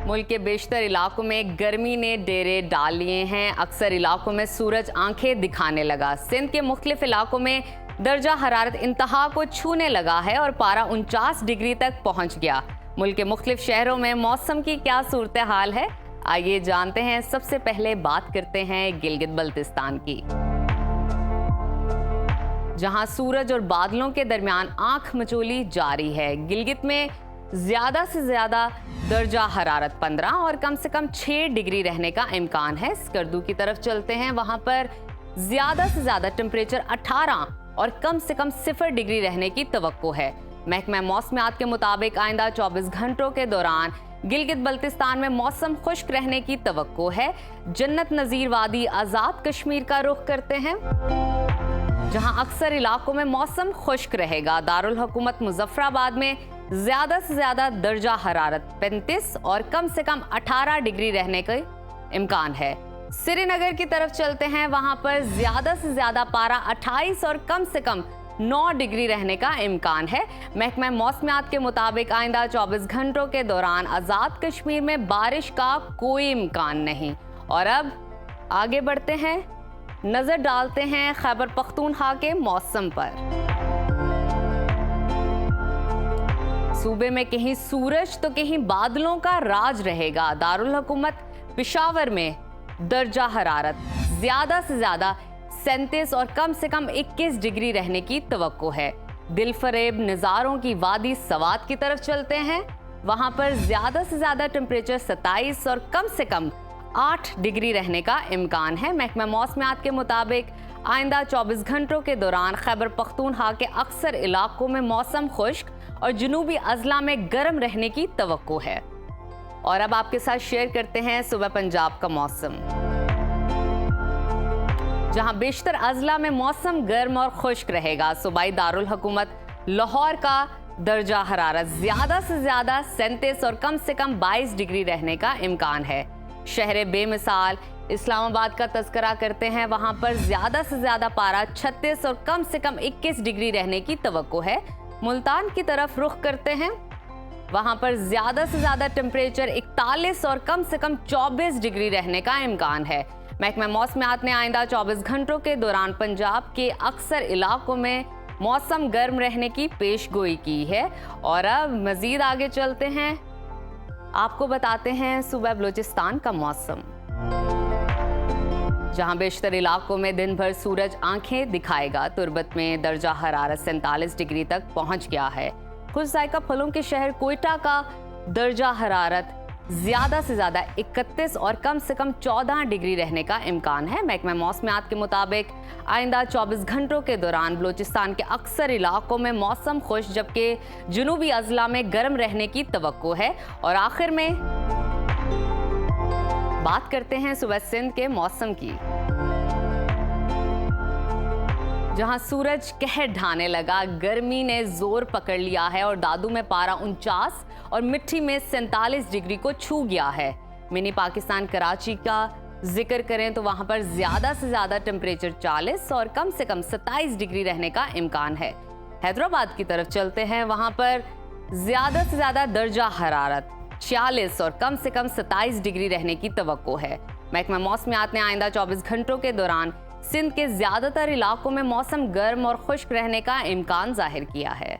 मुल्क के बेशतर इलाकों में गर्मी ने डेरे डाल लिए हैं। अक्सर इलाकों में सूरज आंखें दिखाने लगा। सिंध के मुख्तलिफ इलाकों में दर्जा हरारत इंतहा को छूने लगा है और पारा 49 डिग्री तक पहुंच गया। मुल्क के मुख्तलिफ शहरों में मौसम की क्या सूरत हाल है, आइए जानते हैं। सबसे पहले बात करते हैं गिलगित बल्तिस्तान की, जहां सूरज और बादलों के दरमियान आंख मचोली जारी है। गिलगित में ज्यादा से ज्यादा दर्जा हरारत 15 और कम से कम 6 डिग्री रहने का इम्कान है। स्कर्दू की तरफ चलते हैं, वहां पर ज्यादा से ज्यादा टेम्परेचर 18 और कम से कम 0 डिग्री रहने की तवक्को है। महकमा मौसमियात के मुताबिक आइंदा 24 घंटों के दौरान गिलगित बल्तिस्तान में मौसम खुश्क रहने की तवक्को है। जन्नत नजीर वादी आजाद कश्मीर का रुख करते हैं, जहां अक्सर इलाकों में मौसम खुश्क रहेगा। दारुल हुकूमत मुजफ्फराबाद में ज्यादा से ज्यादा दर्जा हरारत 35 और कम से कम 18 डिग्री रहने का इम्कान है। श्रीनगर की तरफ चलते हैं, वहां पर ज्यादा से ज्यादा पारा 28 और कम से कम 9 डिग्री रहने का इम्कान है। महकमा मौसमियात के मुताबिक आइंदा 24 घंटों के दौरान आजाद कश्मीर में बारिश का कोई इम्कान नहीं। और अब आगे बढ़ते हैं, नजर डालते हैं खैबर पख्तूनख्वा के मौसम पर। सूबे में कहीं सूरज तो कहीं बादलों का राज रहेगा। दारुल हुकूमत पेशावर में दर्जा हरारत ज्यादा से ज्यादा 37 और कम से कम 21 डिग्री रहने की तवक्को है। दिलफरेब नज़ारों की वादी सवात की तरफ चलते हैं, वहां पर ज्यादा से ज्यादा टेम्परेचर 27 और कम से कम 8 डिग्री रहने का इम्कान है। महकमा मौसमियात के मुताबिक आइंदा 24 घंटों के दौरान खैबर पख्तूनख्वा के अक्सर इलाकों में मौसम खुश्क और जुनूबी अजला में गर्म रहने की तवक्को है। और अब आपके साथ शेयर करते हैं सुबह पंजाब का मौसम, जहां बेशतर अजला में मौसम गर्म और खुश्क रहेगा। सूबाई दारुल हुकूमत लाहौर का दर्जा हरारत ज्यादा से ज्यादा 37 और कम से कम 22 डिग्री रहने का इम्कान है। शहर बेमिसाल इस्लामाबाद का तस्करा करते हैं, वहां पर ज्यादा से ज्यादा पारा 36 और कम से कम 21 डिग्री रहने की तवक्को है। मुल्तान की तरफ रुख करते हैं, वहां पर ज्यादा से ज्यादा टेम्परेचर 41 और कम से कम 24 डिग्री रहने का इम्कान है। महकमा मौसमियात ने आइंदा 24 घंटों के दौरान पंजाब के अक्सर इलाकों में मौसम गर्म रहने की पेशगोई की है। और अब मजीद आगे चलते हैं, आपको बताते हैं सूबा बलूचिस्तान का मौसम, जहां बेशतर इलाकों में दिन भर सूरज आंखें दिखाएगा। तुर्बत में दर्जा हरारत 47 डिग्री तक पहुंच गया है। खुश जायका फलों के शहर कोयटा का दर्जा हरारत ज्यादा से ज्यादा 31 और कम से कम 14 डिग्री रहने का इम्कान है। महकमा मौसमियात के मुताबिक आइंदा 24 घंटों के दौरान बलूचिस्तान के अक्सर इलाकों में मौसम खुश, जबकि जुनूबी अजला में गर्म रहने की तवक्को है। और आखिर में बात करते हैं सुबह सिंध के मौसम की, जहां सूरज कहर ढाने लगा। गर्मी ने जोर पकड़ लिया है और दादू में पारा 49 और मिट्टी में 47 डिग्री को छू गया है। मिनी पाकिस्तान कराची का जिक्र करें तो वहां पर ज्यादा से ज्यादा टेम्परेचर 40 और कम से कम 27 डिग्री रहने का इम्कान है। हैदराबाद की तरफ चलते हैं, वहां पर ज्यादा से ज्यादा दर्जा हरारत 46 और कम से कम 27 डिग्री रहने की तवक्को है। महकमा मौसमियात ने आइंदा 24 घंटों के दौरान सिंध के ज्यादातर इलाकों में मौसम गर्म और खुश्क रहने का इम्कान जाहिर किया है।